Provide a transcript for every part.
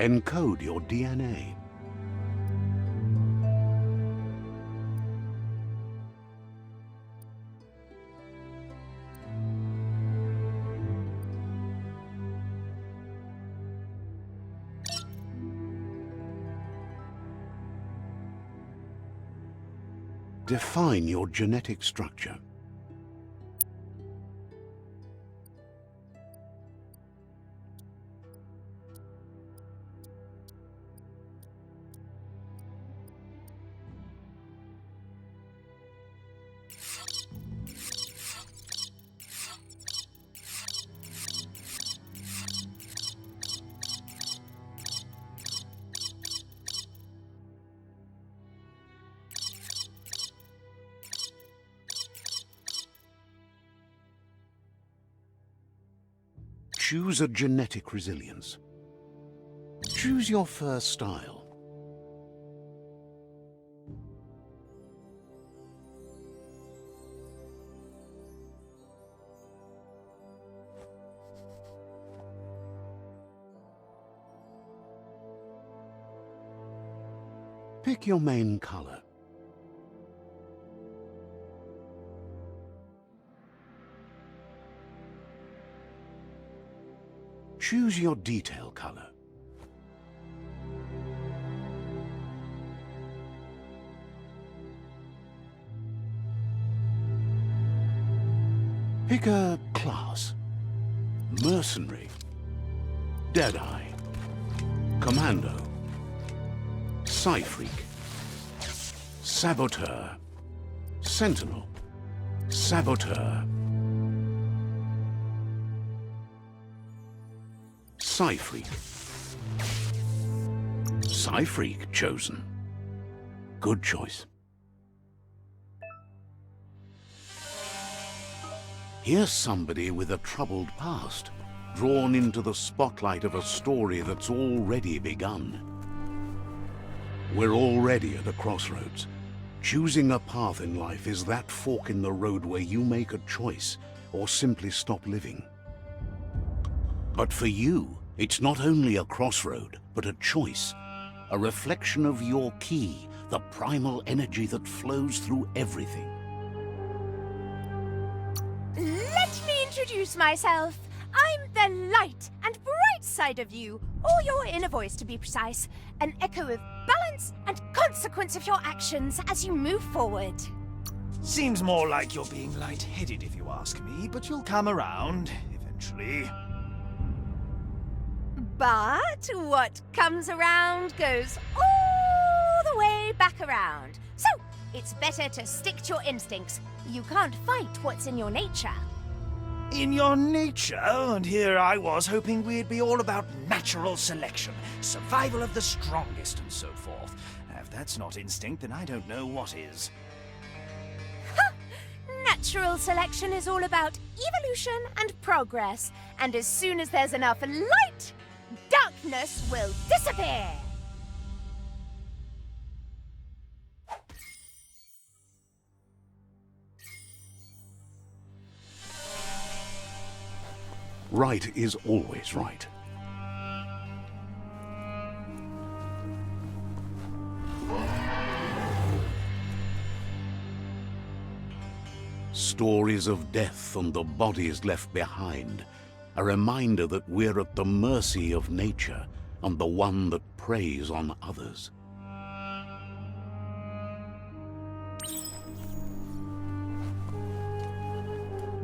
Encode your DNA. Define your genetic structure. Choose a genetic resilience. Choose your first style. Pick your main color. Choose your detail color. Pick a class. Mercenary, Deadeye, Commando, Psy-Freak, Saboteur, Sentinel, Saboteur, Psy-Freak. Psy-Freak chosen. Good choice. Here's somebody with a troubled past, drawn into the spotlight of a story that's already begun. We're already at a crossroads. Choosing a path in life is that fork in the road where you make a choice or simply stop living. But for you, it's not only a crossroad, but a choice. A reflection of your key, the primal energy that flows through everything. Let me introduce myself. I'm the light and bright side of you, or your inner voice to be precise. An echo of balance and consequence of your actions as you move forward. Seems more like you're being light-headed if you ask me, but you'll come around eventually. But what comes around goes all the way back around. So, it's better to stick to your instincts. You can't fight what's in your nature. In your nature? And here I was hoping we'd be all about natural selection, survival of the strongest and so forth. If that's not instinct, then I don't know what is. Natural selection is all about evolution and progress. And as soon as there's enough light, darkness will disappear! Right is always right. Stories of death and the bodies left behind. A reminder that we're at the mercy of nature and the one that preys on others.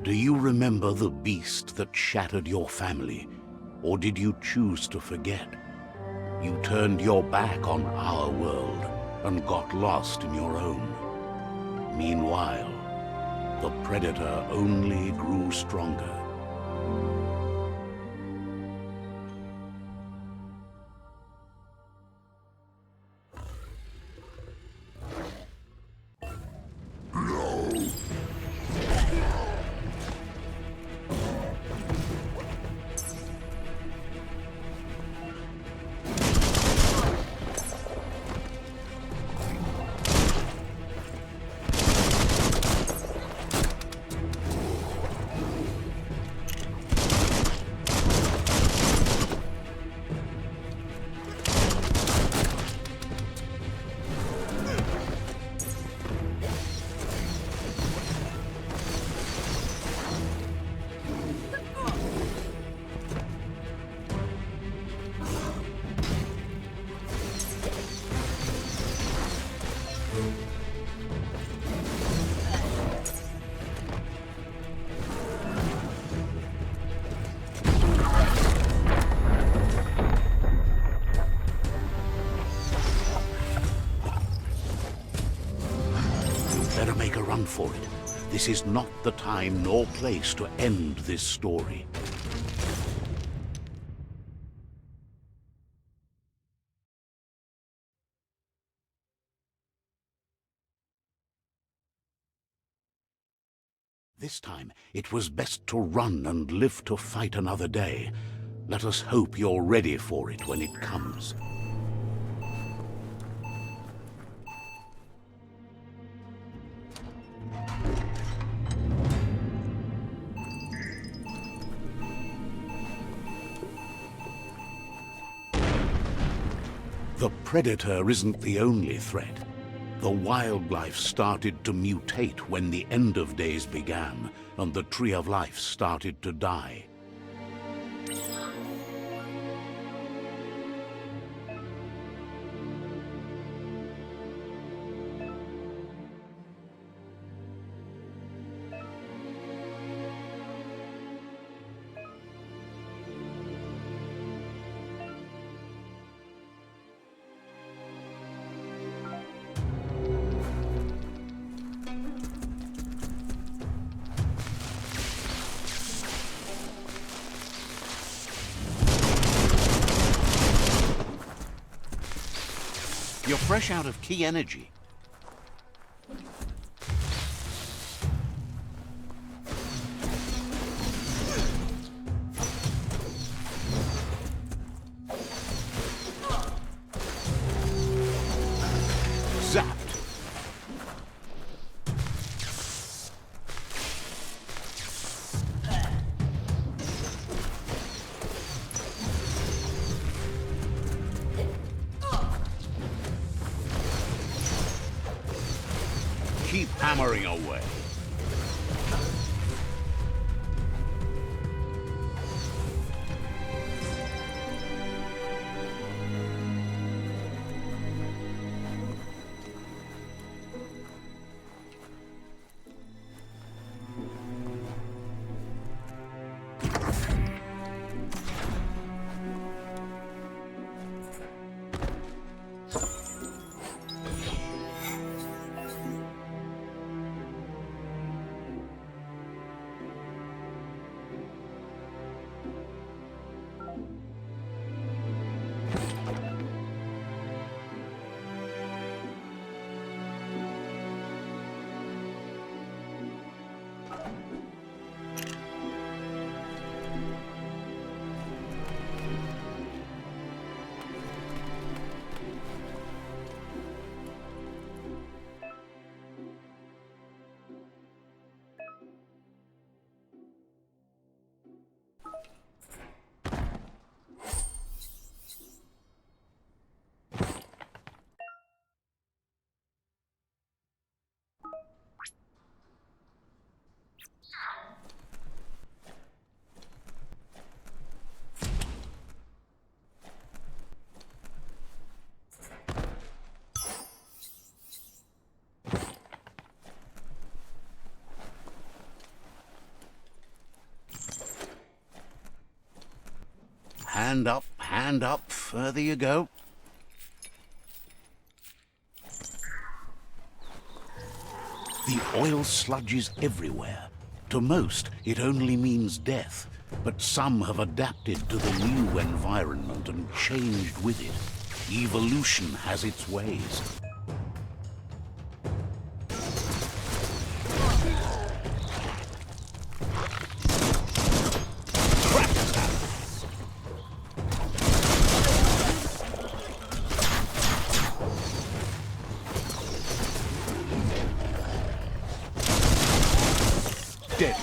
Do you remember the beast that shattered your family, or did you choose to forget? You turned your back on our world and got lost in your own. Meanwhile, the predator only grew stronger. this is not the time nor place to end this story. This time, it was best to run and live to fight another day. Let us hope you're ready for it when it comes. The predator isn't the only threat. The wildlife started to mutate when the end of days began, and the tree of life started to die. You're fresh out of key energy. Zapped. Keep hammering away. Hand up, further you go. The oil sludge is everywhere. To most, it only means death, but some have adapted to the new environment and changed with it. Evolution has its ways. Dead.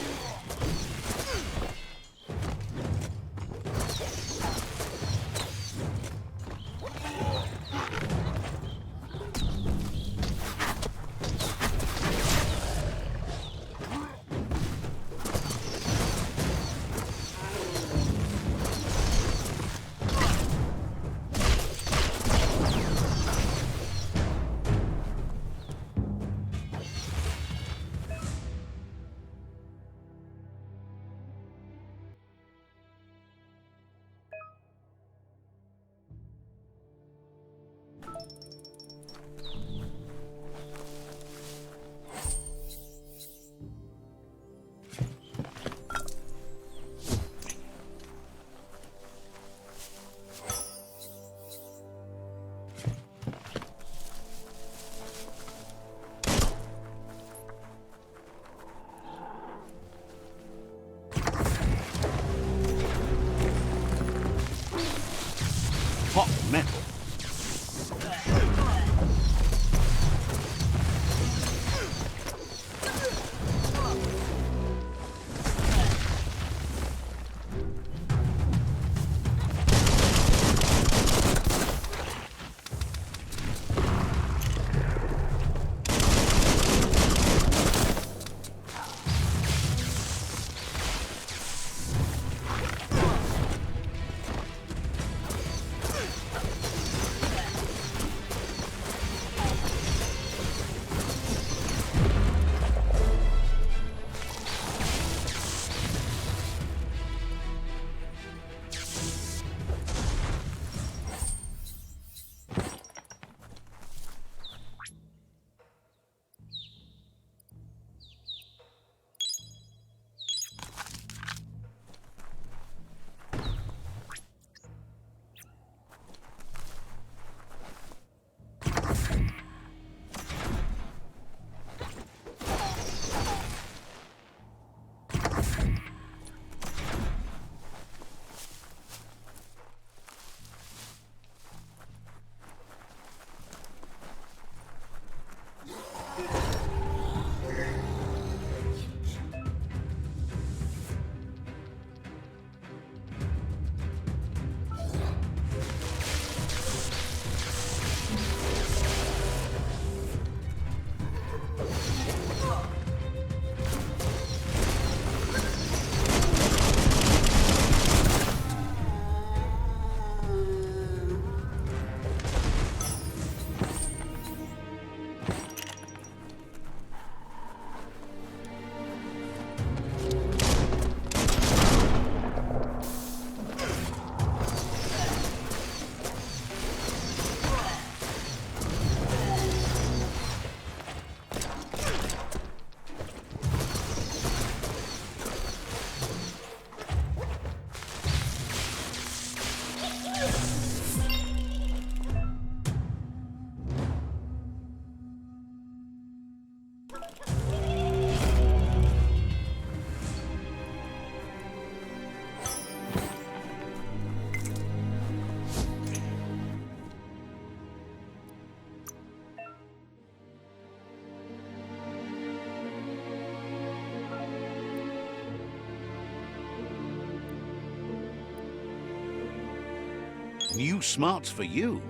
New smarts for you.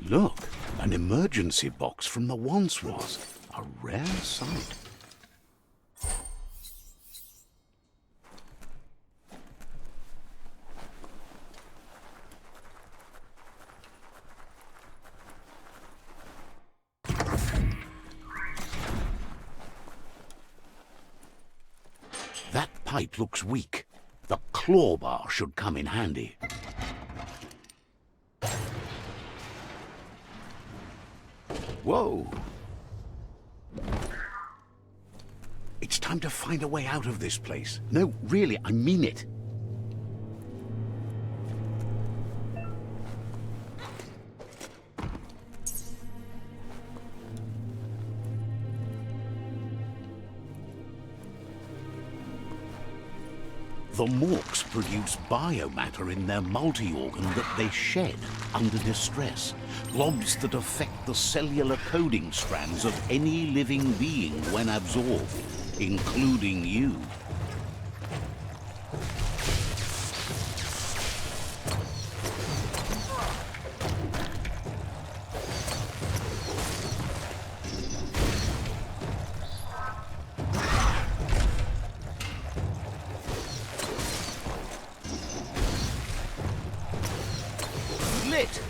Look, an emergency box from the once was. A rare sight. That pipe looks weak. The claw bar should come in handy. Whoa! It's time to find a way out of this place. No, really, I mean it. The Morks produce biomatter in their multi-organ that they shed under distress. Blobs that affect the cellular coding strands of any living being when absorbed, including you. Lit!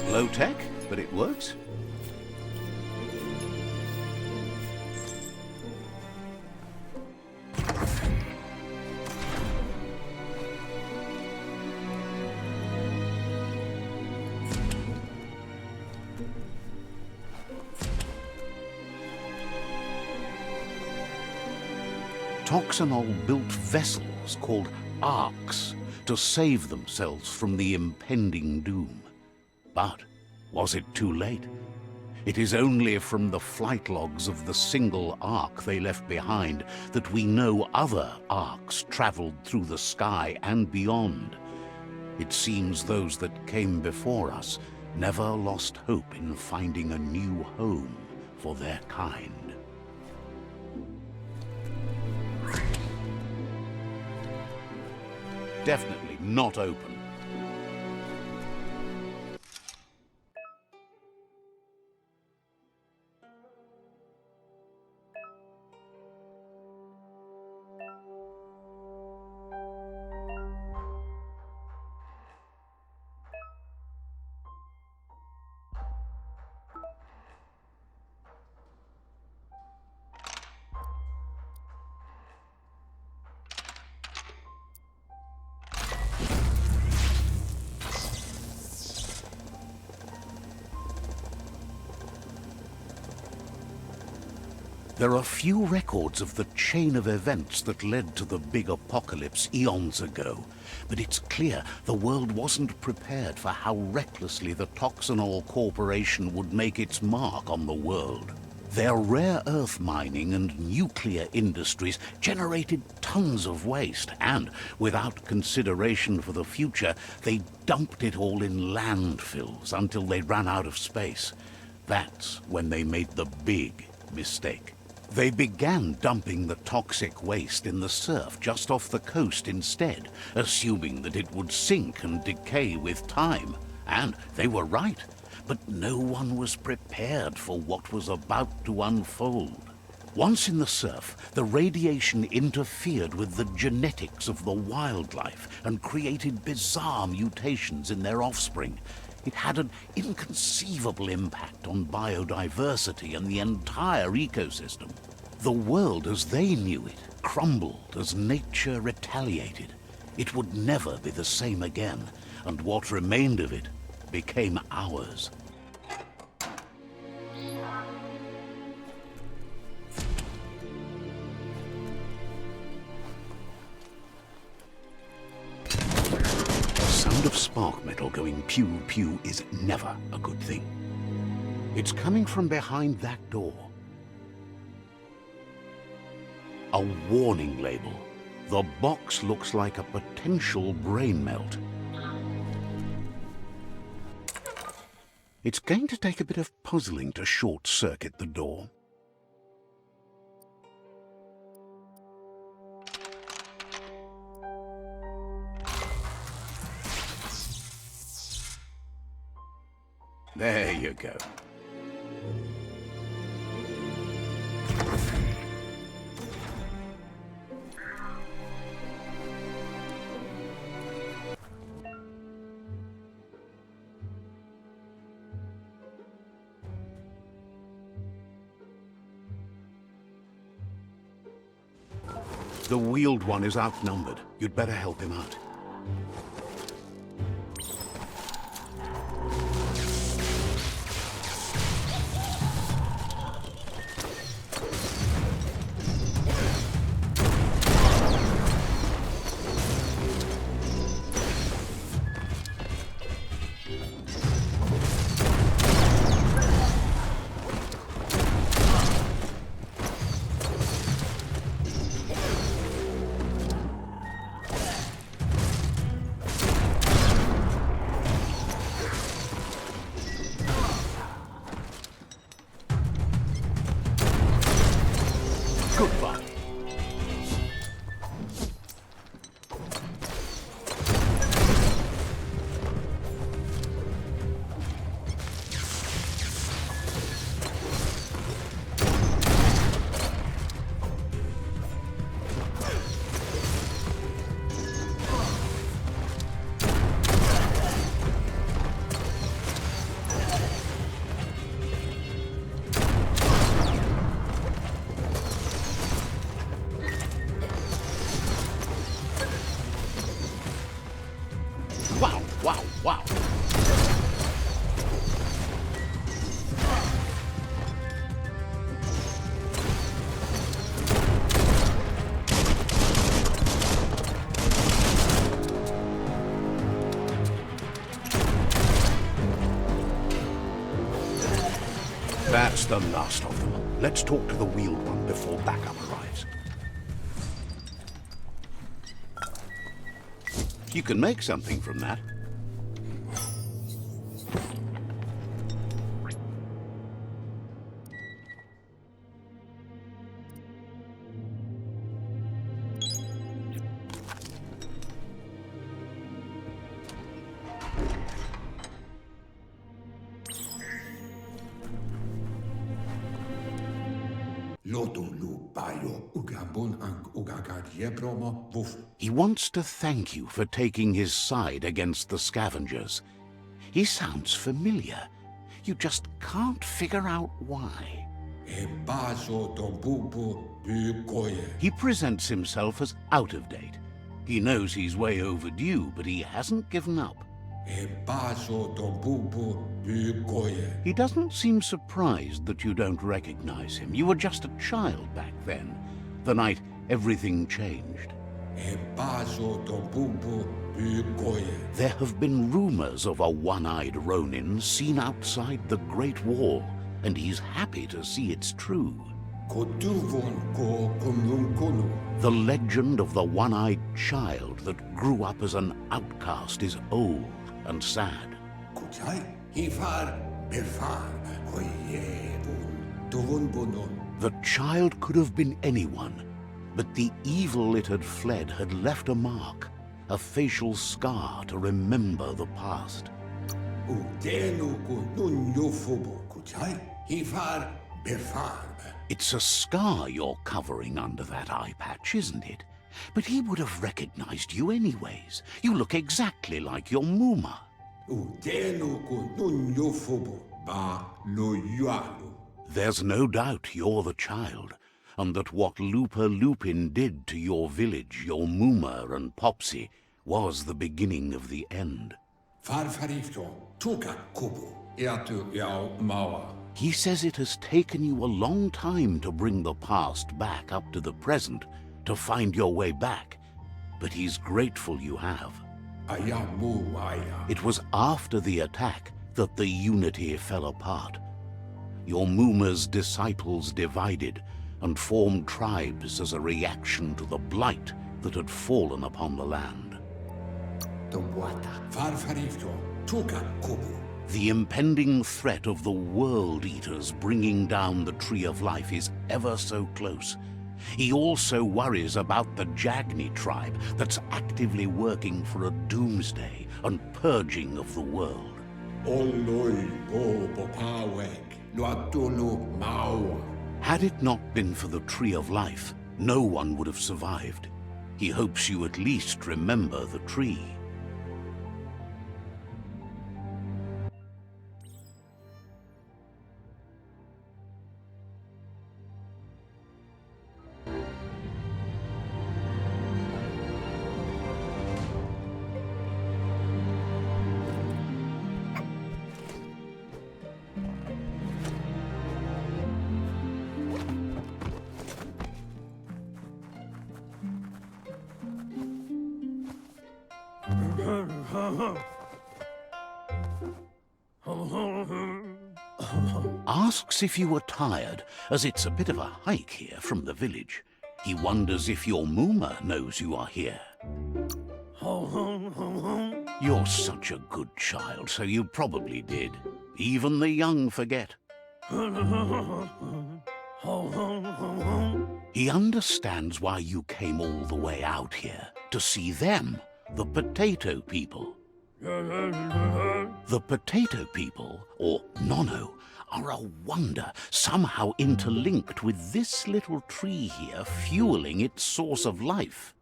Low tech, but it works. Toxanol built vessels called arks to save themselves from the impending doom. But was it too late? It is only from the flight logs of the single ark they left behind that we know other arks traveled through the sky and beyond. It seems those that came before us never lost hope in finding a new home for their kind. Definitely not open. There are few records of the chain of events that led to the big apocalypse eons ago, but it's clear the world wasn't prepared for how recklessly the Toxanol Corporation would make its mark on the world. Their rare earth mining and nuclear industries generated tons of waste, and, without consideration for the future, they dumped it all in landfills until they ran out of space. That's when they made the big mistake. They began dumping the toxic waste in the surf just off the coast instead, assuming that it would sink and decay with time. And they were right. But no one was prepared for what was about to unfold. Once in the surf, the radiation interfered with the genetics of the wildlife and created bizarre mutations in their offspring. It had an inconceivable impact on biodiversity and the entire ecosystem. The world as they knew it crumbled as nature retaliated. It would never be the same again, and what remained of it became ours. The sound of spark metal going pew-pew is never a good thing. It's coming from behind that door. A warning label. The box looks like a potential brain melt. It's going to take a bit of puzzling to short-circuit the door. There you go. The wheeled one is outnumbered. You'd better help him out. Goodbye. Wow, wow, wow. That's the last of them. Let's talk to the wheeled one before backup arrives. You can make something from that. He wants to thank you for taking his side against the scavengers. He sounds familiar. You just can't figure out why. He presents himself as out of date. He knows he's way overdue, but he hasn't given up. He doesn't seem surprised that you don't recognize him. You were just a child back then, the night everything changed. There have been rumors of a one-eyed Ronin seen outside the Great Wall, and he's happy to see it's true. The legend of the one-eyed child that grew up as an outcast is old and sad. The child could have been anyone, but the evil it had fled had left a mark, a facial scar to remember the past. It's a scar you're covering under that eye patch, isn't it? But he would have recognized you anyways. You look exactly like your Muma. There's no doubt you're the child, and that what Lupa Lupin did to your village, your Muma and Popsy, was the beginning of the end. He says it has taken you a long time to bring the past back up to the present, to find your way back, but he's grateful you have. It was after the attack that the unity fell apart. Your Muma's disciples divided and formed tribes as a reaction to the blight that had fallen upon the land. The impending threat of the World Eaters bringing down the Tree of Life is ever so close. He also worries about the Jagni tribe that's actively working for a doomsday and purging of the world. Had it not been for the Tree of Life, no one would have survived. He hopes you at least remember the tree. Asks if you were tired, as it's a bit of a hike here from the village. He wonders if your Muma knows you are here. You're such a good child, so you probably did. Even the young forget. He understands why you came all the way out here, to see them, the potato people. The potato people, or Nono, are a wonder, somehow interlinked with this little tree here, fueling its source of life.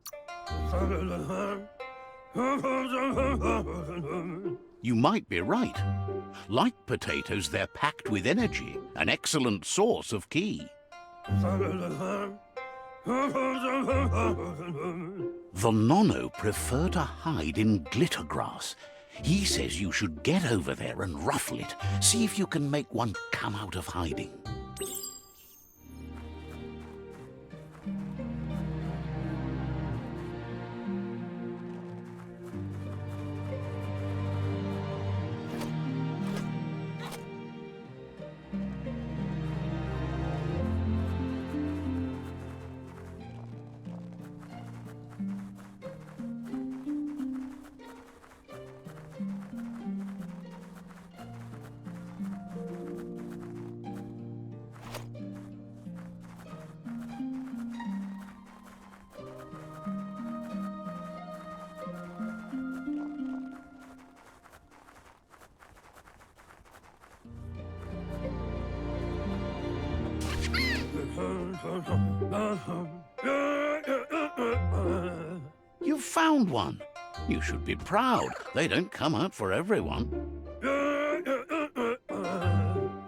You might be right. Like potatoes, they're packed with energy, an excellent source of ki. The Nono prefer to hide in glitter grass. He says you should get over there and ruffle it. See if you can make one come out of hiding. You found one. You should be proud. They don't come out for everyone.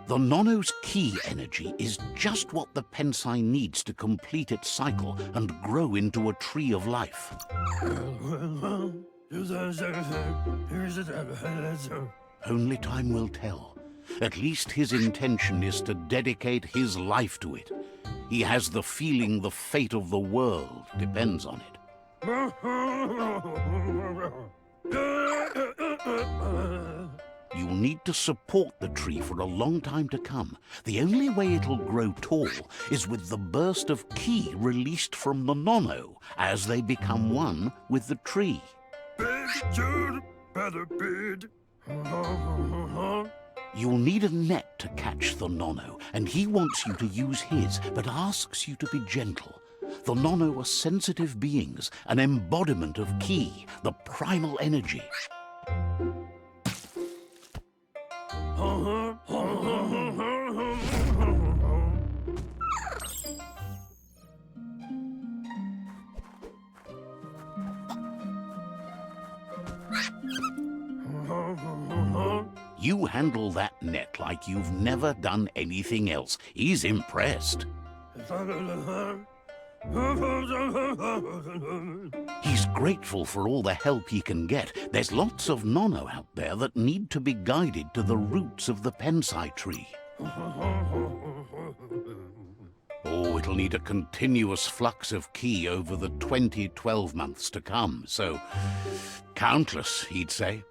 The Nono's ki energy is just what the Pensai needs to complete its cycle and grow into a tree of life. Only time will tell. At least his intention is to dedicate his life to it. He has the feeling the fate of the world depends on it. You'll need to support the tree for a long time to come. The only way it'll grow tall is with the burst of ki released from the nono as they become one with the tree. You'll need a net to catch the nono, and he wants you to use his, but asks you to be gentle. The nono are sensitive beings, an embodiment of ki, the primal energy. You handle that net like you've never done anything else. He's impressed. He's grateful for all the help he can get. There's lots of nono out there that need to be guided to the roots of the pensai tree. Oh, it'll need a continuous flux of ki over the 12 months to come, so countless, he'd say.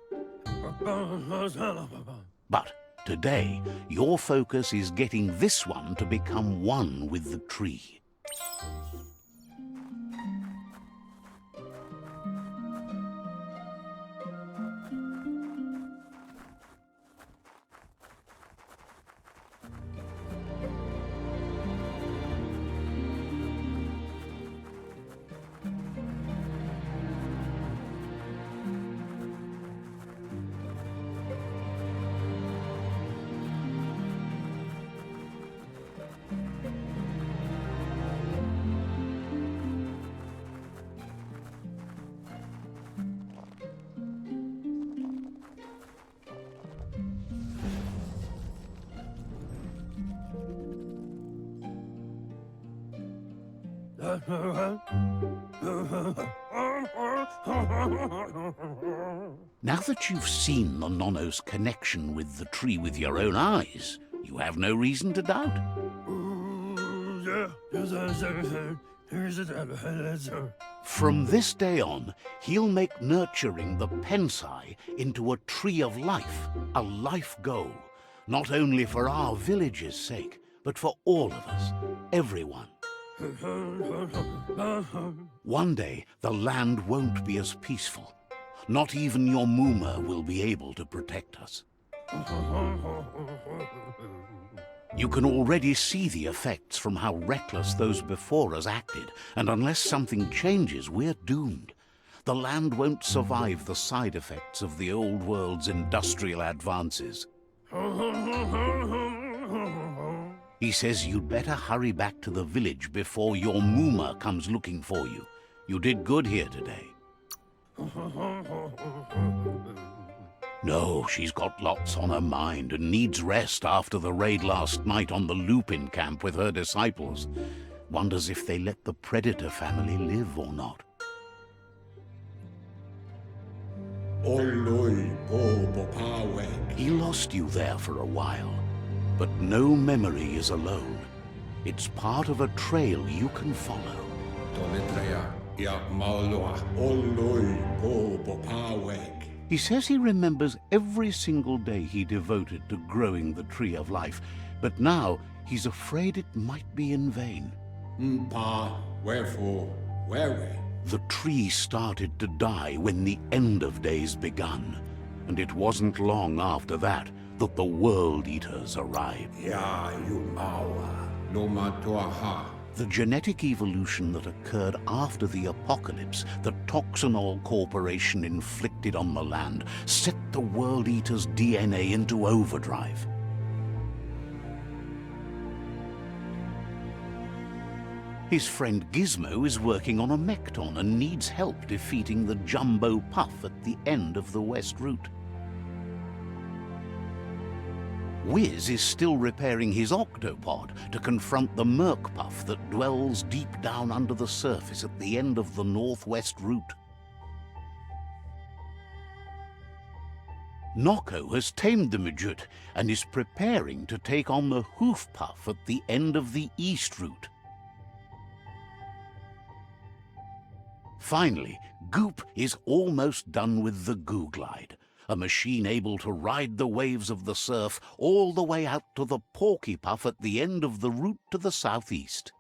But today, your focus is getting this one to become one with the tree. Now that you've seen the nono's connection with the tree with your own eyes, you have no reason to doubt. From this day on, he'll make nurturing the pensai into a tree of life, a life goal, not only for our village's sake, but for all of us, everyone. One day, the land won't be as peaceful. Not even your Muma will be able to protect us. You can already see the effects from how reckless those before us acted, and unless something changes, we're doomed. The land won't survive the side effects of the old world's industrial advances. He says you'd better hurry back to the village before your Muma comes looking for you. You did good here today. No, she's got lots on her mind and needs rest after the raid last night on the Lupin camp with her disciples. Wonders if they let the Predator family live or not. He lost you there for a while, but no memory is alone. It's part of a trail you can follow. He says he remembers every single day he devoted to growing the Tree of Life, but now he's afraid it might be in vain. The tree started to die when the end of days begun, and it wasn't long after that that the World Eaters arrived. The genetic evolution that occurred after the apocalypse that Toxinol Corporation inflicted on the land set the World Eater's DNA into overdrive. His friend Gizmo is working on a Mekton and needs help defeating the Jumbo Puff at the end of the West Route. Wiz is still repairing his octopod to confront the Merc Puff that dwells deep down under the surface at the end of the Northwest Route. Nocco has tamed the midget and is preparing to take on the hoof puff at the end of the east route. Finally, Goop is almost done with the Goo Glide, a machine able to ride the waves of the surf all the way out to the Porky Puff at the end of the route to the southeast.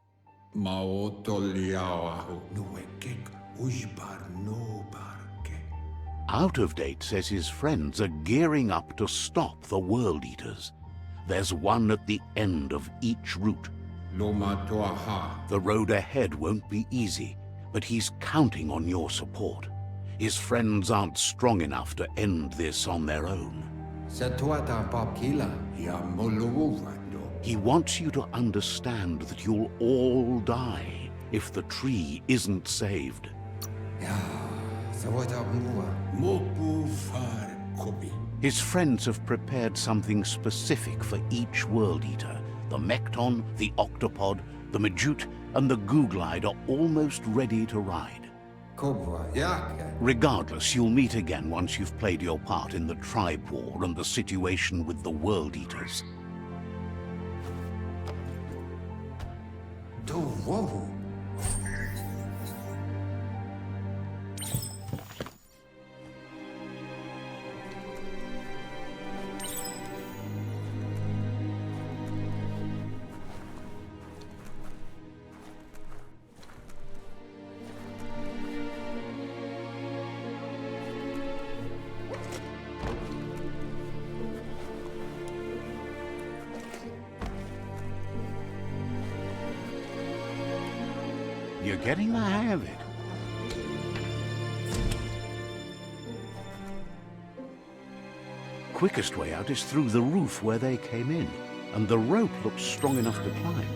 Out of Date says his friends are gearing up to stop the World Eaters. There's one at the end of each route. The road ahead won't be easy, but he's counting on your support. His friends aren't strong enough to end this on their own. He wants you to understand that you'll all die if the tree isn't saved. His friends have prepared something specific for each World Eater. The Mekton, the Octopod, the Majute, and the Goo Glide are almost ready to ride. Regardless, you'll meet again once you've played your part in the tribe war and the situation with the World Eaters. You're getting the hang of it. Quickest way out is through the roof where they came in, and the rope looks strong enough to climb.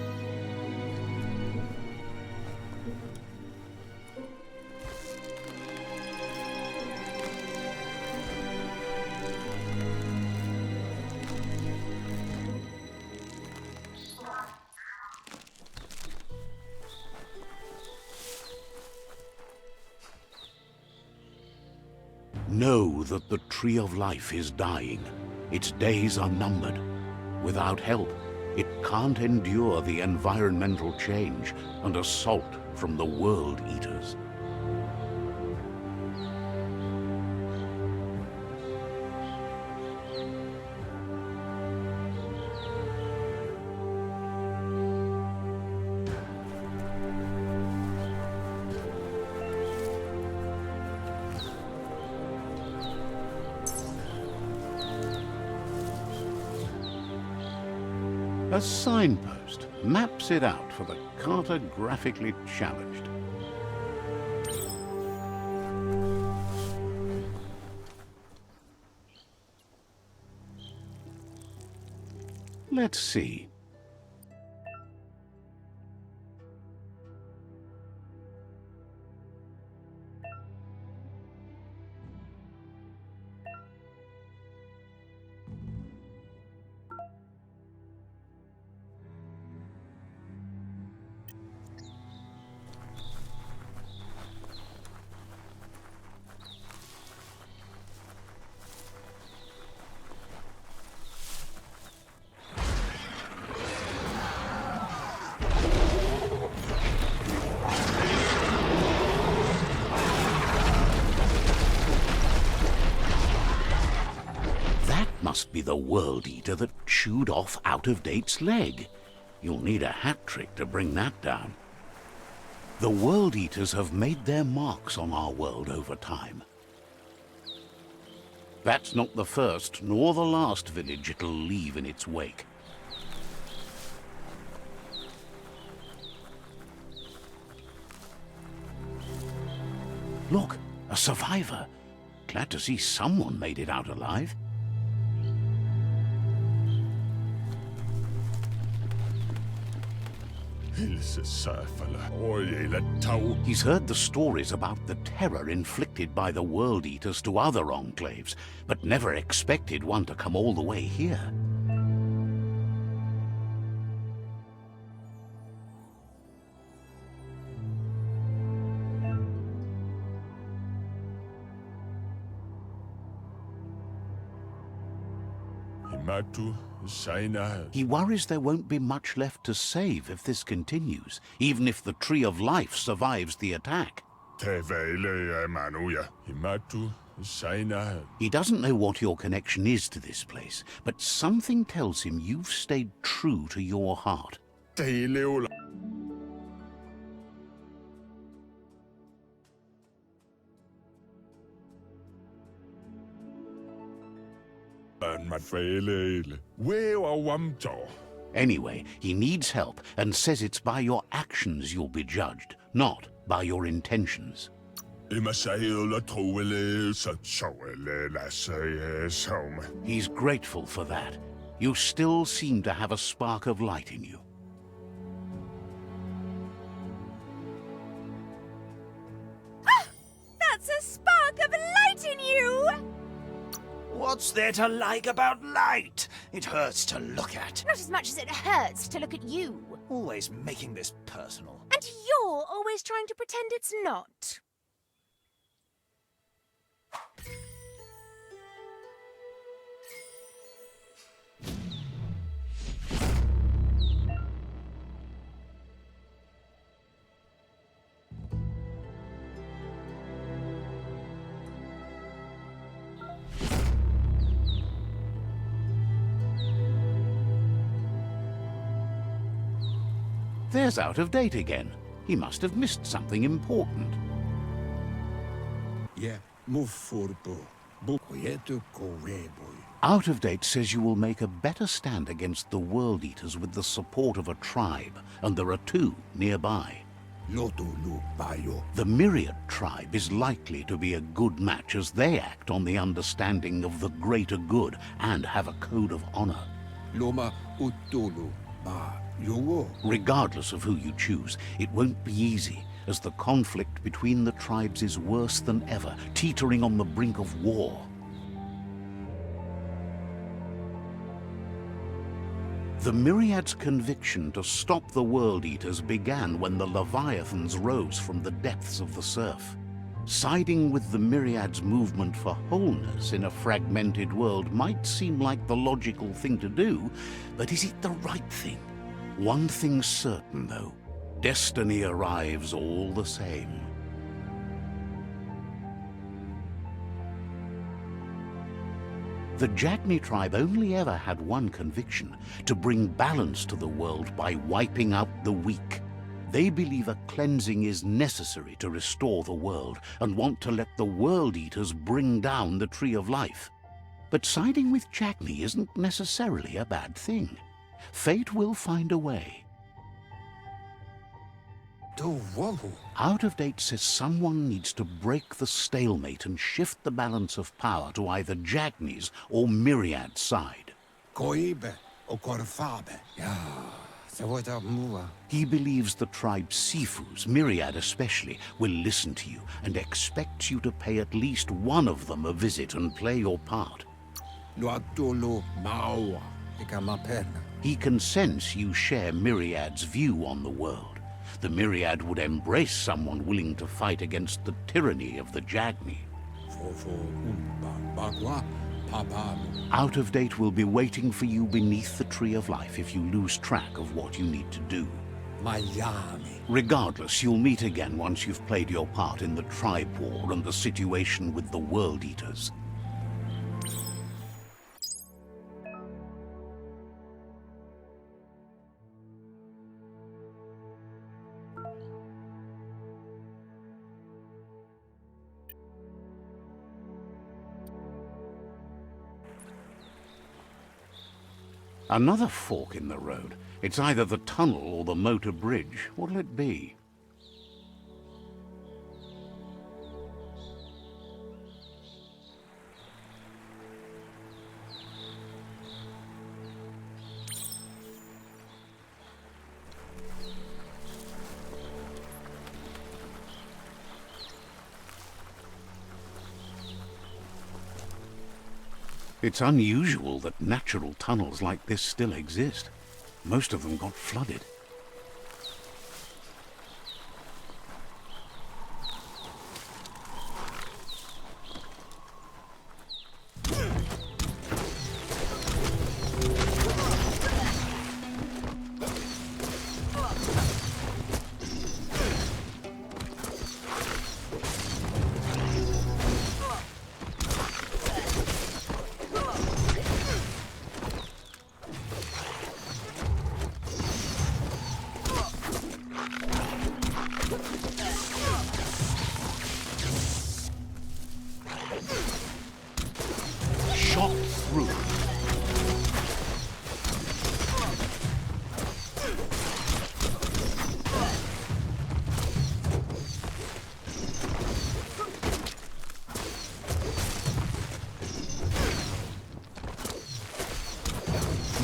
Know that the Tree of Life is dying. Its days are numbered. Without help, it can't endure the environmental change and assault from the World Eaters. A signpost maps it out for the cartographically challenged. Let's see. Must be the World Eater that chewed off Out of Date's leg. You'll need a hat trick to bring that down. The World Eaters have made their marks on our world over time. That's not the first nor the last village it'll leave in its wake. Look, a survivor. Glad to see someone made it out alive. He's heard the stories about the terror inflicted by the World Eaters to other enclaves, but never expected one to come all the way here. He worries there won't be much left to save if this continues, even if the Tree of Life survives the attack. He doesn't know what your connection is to this place, but something tells him you've stayed true to your heart. Anyway, he needs help and says it's by your actions you'll be judged, not by your intentions. He's grateful for that. You still seem to have a spark of light in you. Ah! That's a spark of light in you! What's there to like about light? It hurts to look at. Not as much as it hurts to look at you. Always making this personal. And you're always trying to pretend it's not. There's Out of Date again. He must have missed something important. Out of Date says you will make a better stand against the World Eaters with the support of a tribe, and there are two nearby. The Myriad tribe is likely to be a good match as they act on the understanding of the greater good and have a code of honor. Regardless of who you choose, it won't be easy, as the conflict between the tribes is worse than ever, teetering on the brink of war. The Myriad's conviction to stop the World Eaters began when the Leviathans rose from the depths of the surf. Siding with the Myriad's movement for wholeness in a fragmented world might seem like the logical thing to do, but is it the right thing? One thing's certain, though. Destiny arrives all the same. The Jagni tribe only ever had one conviction: to bring balance to the world by wiping out the weak. They believe a cleansing is necessary to restore the world, and want to let the World Eaters bring down the Tree of Life. But siding with Jagni isn't necessarily a bad thing. Fate will find a way. Out of Date says someone needs to break the stalemate and shift the balance of power to either Jagni's or Myriad's side. He believes the tribe Sifus, Myriad especially, will listen to you and expects you to pay at least one of them a visit and play your part. He can sense you share Myriad's view on the world. The Myriad would embrace someone willing to fight against the tyranny of the Jagni. Out of Date will be waiting for you beneath the Tree of Life if you lose track of what you need to do. Regardless, you'll meet again once you've played your part in the tribe war and the situation with the World Eaters. Another fork in the road. It's either the tunnel or the motor bridge. What'll it be? It's unusual that natural tunnels like this still exist. Most of them got flooded.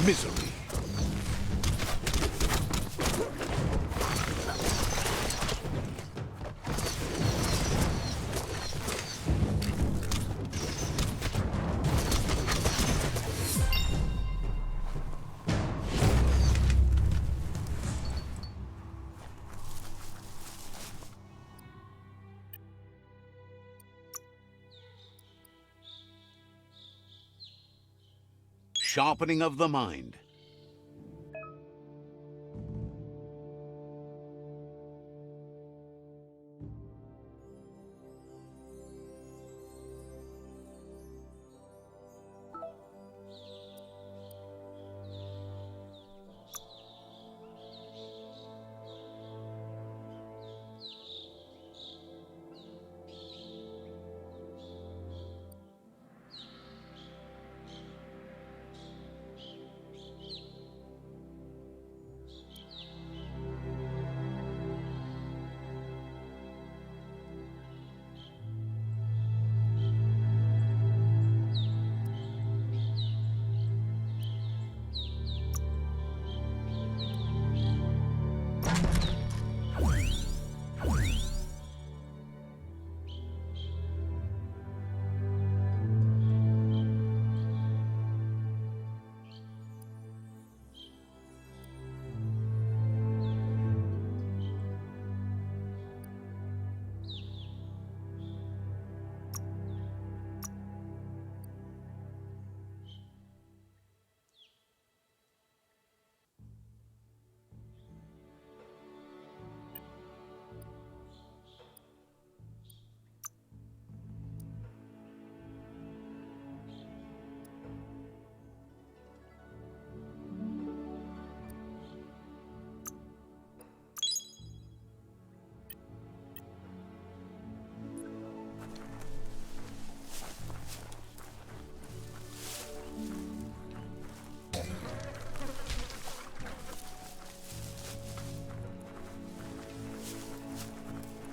misery. Sharpening of the mind.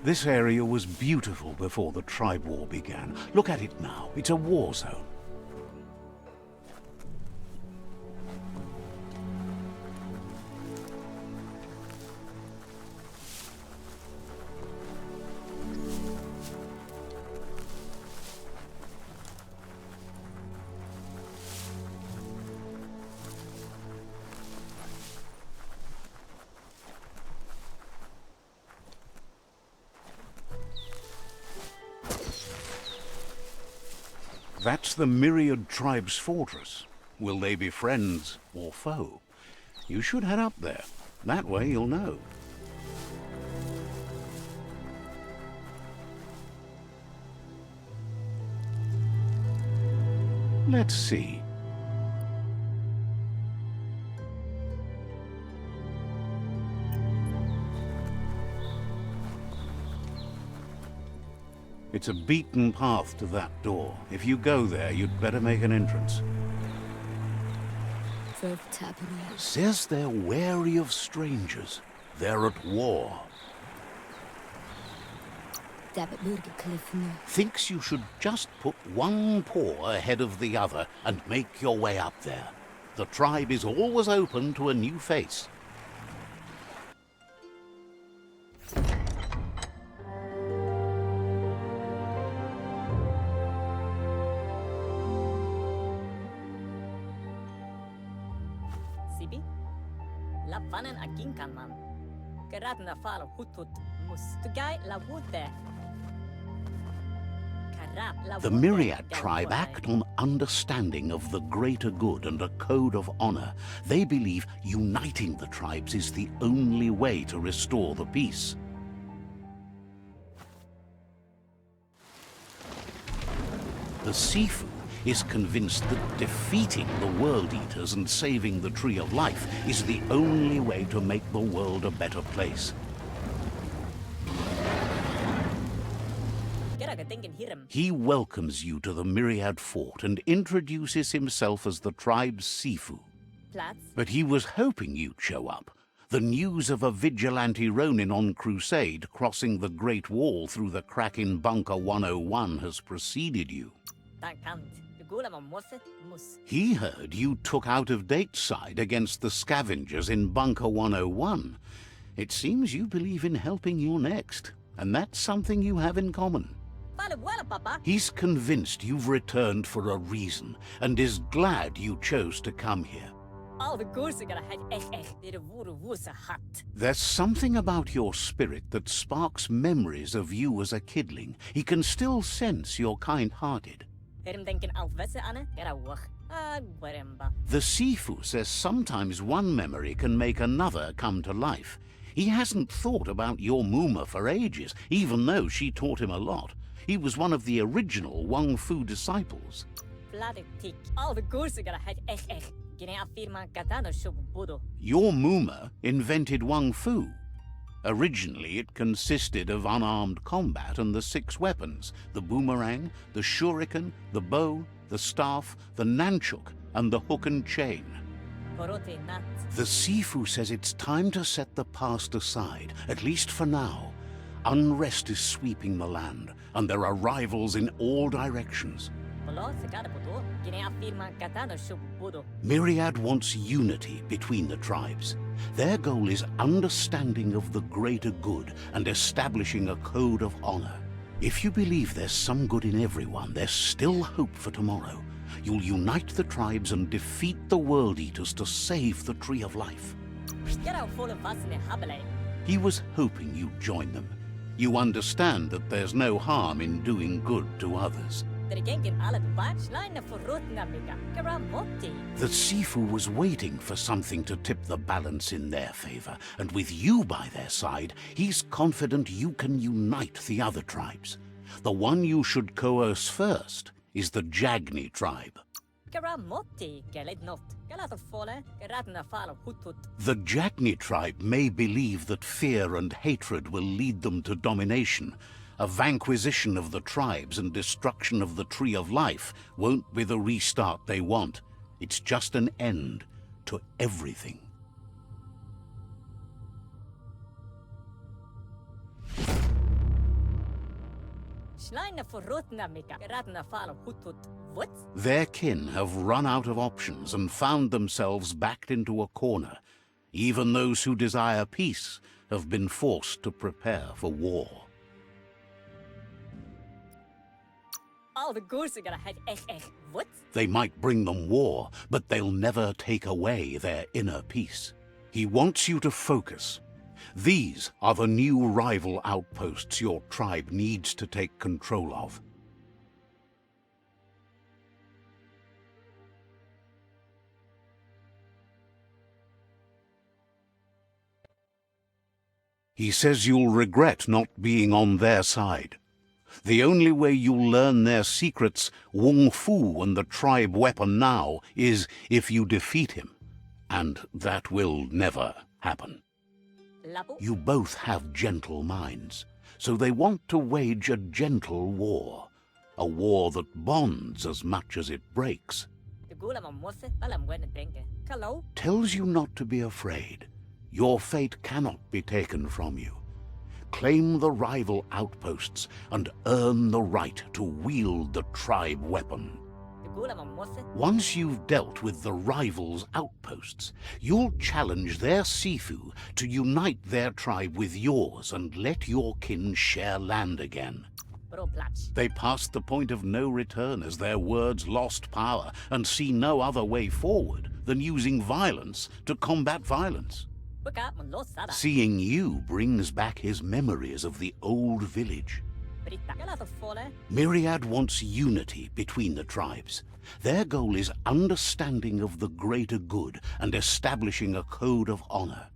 This area was beautiful before the tribe war began. Look at it now. It's a war zone. That's the Myriad tribe's fortress. Will they be friends or foe? You should head up there. That way you'll know. Let's see. It's a beaten path to that door. If you go there, you'd better make an entrance. Says they're wary of strangers. They're at war. Thinks you should just put one paw ahead of the other and make your way up there. The tribe is always open to a new face. The Myriad tribe act on understanding of the greater good and a code of honor. They believe uniting the tribes is the only way to restore the peace. The Sifu is convinced that defeating the World Eaters and saving the Tree of Life is the only way to make the world a better place. He welcomes you to the Myriad fort and introduces himself as the tribe's Sifu. But he was hoping you'd show up. The news of a vigilante Ronin on crusade crossing the Great Wall through the crack in Bunker 101 has preceded you. He heard you took out-of-date side against the scavengers in Bunker 101. It seems you believe in helping your next, and that's something you have in common. He's convinced you've returned for a reason, and is glad you chose to come here. There's something about your spirit that sparks memories of you as a kidling. He can still sense you're kind-hearted. The Sifu says sometimes one memory can make another come to life. He hasn't thought about your Muma for ages, even though she taught him a lot. He was one of the original Wang Fu disciples. Your Muma invented Wang Fu. Originally, it consisted of unarmed combat and the 6 weapons: the boomerang, the shuriken, the bow, the staff, the nunchuk, and the hook and chain. The Sifu says it's time to set the past aside, at least for now. Unrest is sweeping the land, and there are rivals in all directions. Myriad wants unity between the tribes. Their goal is understanding of the greater good and establishing a code of honor. If you believe there's some good in everyone, there's still hope for tomorrow. You'll unite the tribes and defeat the World Eaters to save the Tree of Life. He was hoping you'd join them. You understand that there's no harm in doing good to others. The Sifu was waiting for something to tip the balance in their favor, and with you by their side, he's confident you can unite the other tribes. The one you should coerce first is the Jagni tribe. The Jagni tribe may believe that fear and hatred will lead them to domination. A vanquisition of the tribes and destruction of the Tree of Life won't be the restart they want. It's just an end to everything. Their kin have run out of options and found themselves backed into a corner. Even those who desire peace have been forced to prepare for war. They might bring them war, but they'll never take away their inner peace. He wants you to focus. These are the new rival outposts your tribe needs to take control of. He says you'll regret not being on their side. The only way you'll learn their secrets, Wung Fu and the tribe weapon now, is if you defeat him. And that will never happen. You both have gentle minds, so they want to wage a gentle war. A war that bonds as much as it breaks. Tells you not to be afraid. Your fate cannot be taken from you. Claim the rival outposts and earn the right to wield the tribe weapon. Once you've dealt with the rivals' outposts, you'll challenge their Sifu to unite their tribe with yours and let your kin share land again. They passed the point of no return as their words lost power and see no other way forward than using violence to combat violence. Seeing you brings back his memories of the old village. Myriad wants unity between the tribes. Their goal is understanding of the greater good and establishing a code of honor.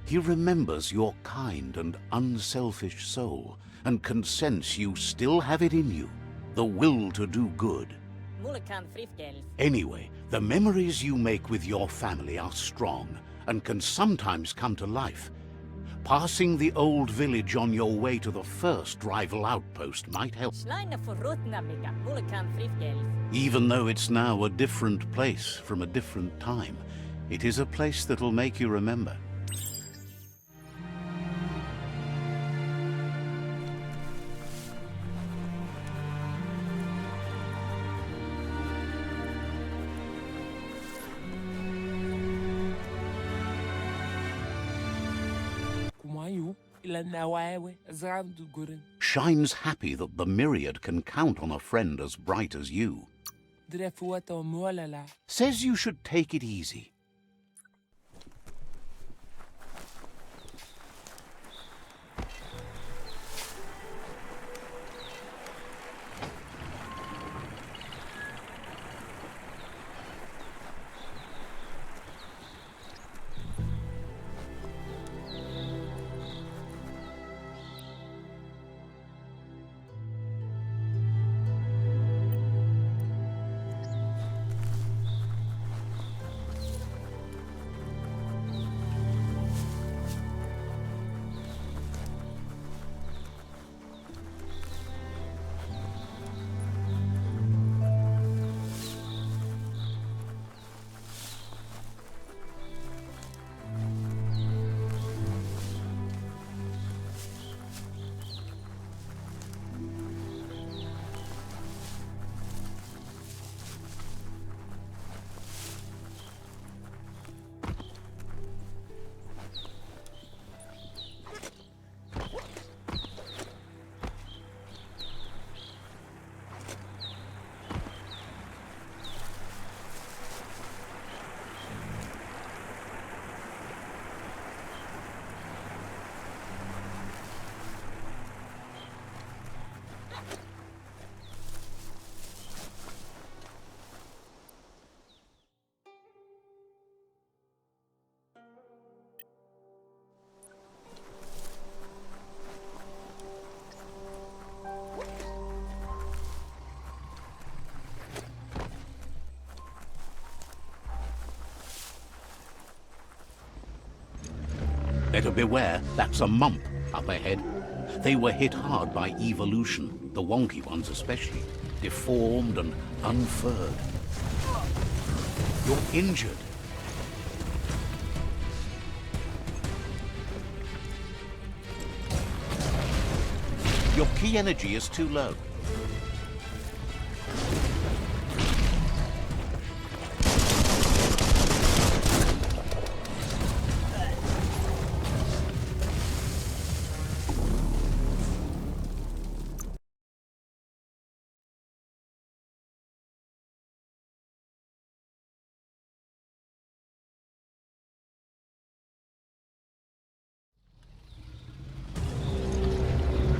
He remembers your kind and unselfish soul and can sense you still have it in you, the will to do good. Anyway, the memories you make with your family are strong and can sometimes come to life. Passing the old village on your way to the first rival outpost might help. Even though it's now a different place from a different time, it is a place that'll make you remember. Shines happy that the myriad can count on a friend as bright as you. Says you should take it easy. Better beware, that's a mump up ahead. They were hit hard by evolution, the wonky ones especially, deformed and unfurred. You're injured. Your key energy is too low.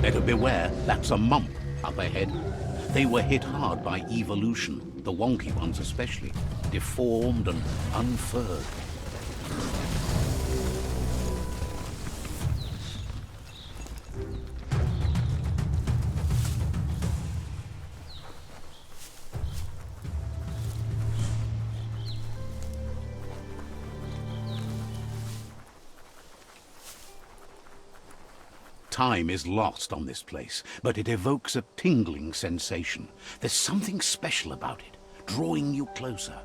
Better beware, that's a mump up ahead. They were hit hard by evolution, the wonky ones especially, deformed and unfurred. Time is lost on this place, but it evokes a tingling sensation. There's something special about it, drawing you closer.